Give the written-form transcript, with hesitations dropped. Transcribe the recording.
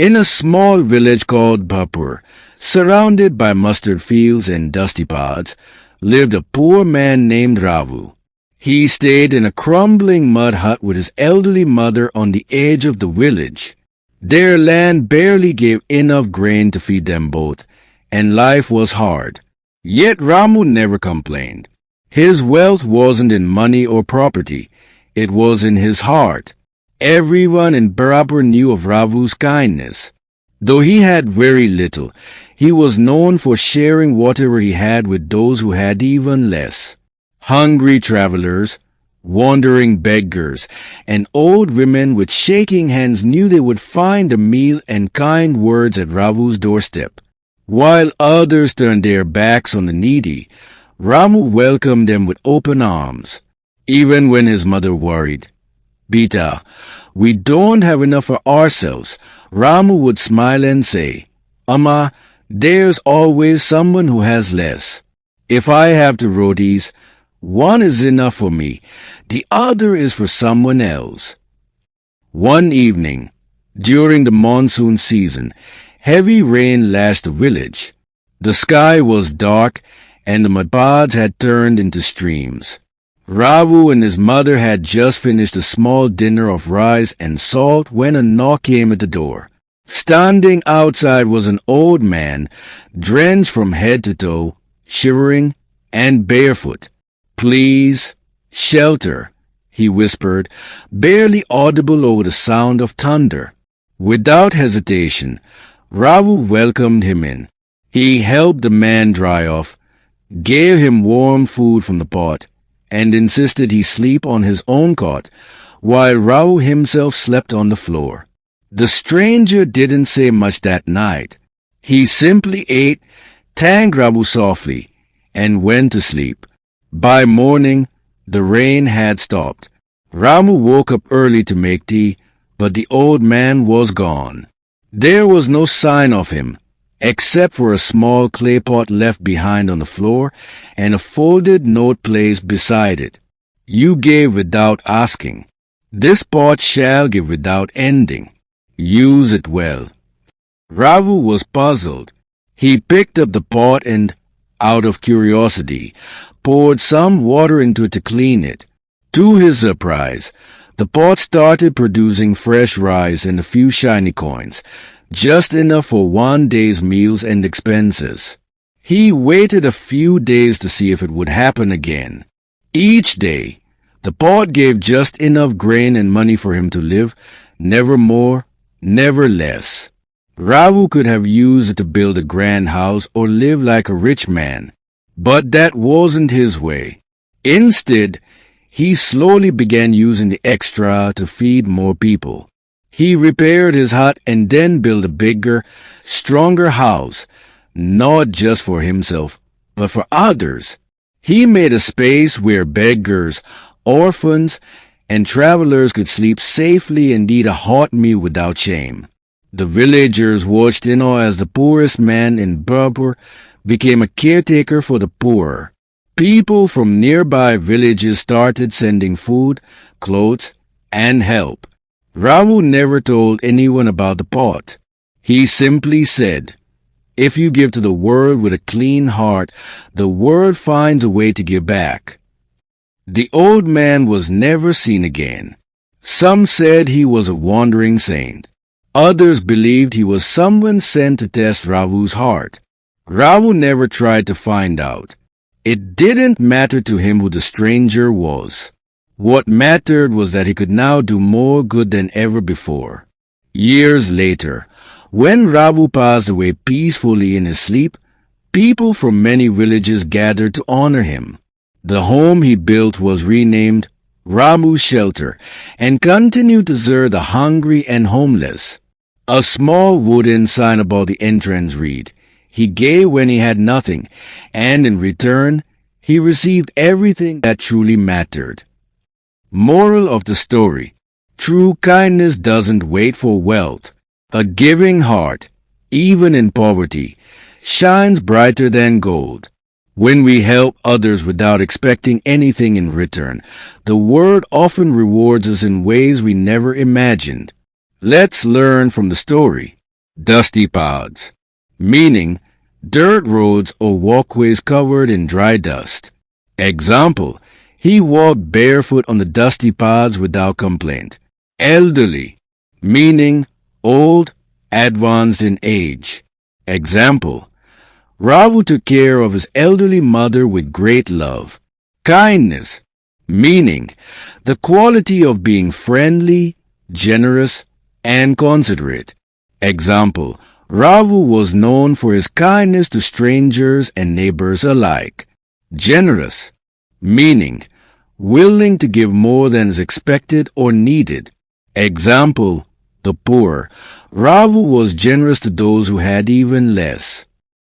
In a small village called Bhapur, surrounded by mustard fields and dusty pods, lived a poor man named Ravu. He stayed in a crumbling mud hut with his elderly mother on the edge of the village. Their land barely gave enough grain to feed them both, and life was hard. Yet Ramu never complained. His wealth wasn't in money or property, it was in his heart. Everyone in Bhapur knew of Ravu's kindness. Though he had very little, he was known for sharing whatever he had with those who had even less. Hungry travelers, wandering beggars, and old women with shaking hands knew they would find a meal and kind words at Ravu's doorstep. While others turned their backs on the needy, Ramu welcomed them with open arms. Even when his mother worried, "Beta, we don't have enough for ourselves," Ramu would smile and say, "Amma, there's always someone who has less. If I have 2 rotis, one is enough for me, the other is for someone else." One evening, during the monsoon season, heavy rain lashed the village. The sky was dark, and the mudpods had turned into streams. Ravu and his mother had just finished a small dinner of rice and salt when a knock came at the door. Standing outside was an old man, drenched from head to toe, shivering and barefoot. "Please, shelter," he whispered, barely audible over the sound of thunder. Without hesitation, Ravu welcomed him in. He helped the man dry off, gave him warm food from the pot, and insisted he sleep on his own cot, while Ravu himself slept on the floor. The stranger didn't say much that night. He simply ate, thanked Ravu softly, and went to sleep. By morning, the rain had stopped. Ramu woke up early to make tea, but the old man was gone. There was no sign of him, except for a small clay pot left behind on the floor and a folded note placed beside it. "You gave without asking. This pot shall give without ending. Use it well." Ravu was puzzled. He picked up the pot and, out of curiosity, poured some water into it to clean it. To his surprise, the pot started producing fresh rice and a few shiny coins, just enough for one day's meals and expenses. He waited a few days to see if it would happen again. Each day, the pot gave just enough grain and money for him to live, never more, never less. Ravu could have used it to build a grand house or live like a rich man, but that wasn't his way. Instead, he slowly began using the extra to feed more people. He repaired his hut and then built a bigger, stronger house, not just for himself, but for others. He made a space where beggars, orphans, and travelers could sleep safely and eat a hot meal without shame. The villagers watched in awe as the poorest man in Bhapur became a caretaker for the poor. People from nearby villages started sending food, clothes, and help. Ramu never told anyone about the pot. He simply said, "If you give to the world with a clean heart, the world finds a way to give back." The old man was never seen again. Some said he was a wandering saint. Others believed he was someone sent to test Ravu's heart. Ravu never tried to find out. It didn't matter to him who the stranger was. What mattered was that he could now do more good than ever before. Years later, when Ravu passed away peacefully in his sleep, people from many villages gathered to honor him. The home he built was renamed Ramu's Shelter and continued to serve the hungry and homeless. A small wooden sign above the entrance read, "He gave when he had nothing, and in return, he received everything that truly mattered." Moral of the story: true kindness doesn't wait for wealth. A giving heart, even in poverty, shines brighter than gold. When we help others without expecting anything in return, the world often rewards us in ways we never imagined. Let's learn from the story. Dusty paths, meaning dirt roads or walkways covered in dry dust. Example, he walked barefoot on the dusty paths without complaint. Elderly, meaning old, advanced in age. Example, Ravu took care of his elderly mother with great love. Kindness, meaning the quality of being friendly, generous, and considerate. Example, Ravu was known for his kindness to strangers and neighbors alike. Generous, meaning willing to give more than is expected or needed. Example, the poor. Ravu was generous to those who had even less.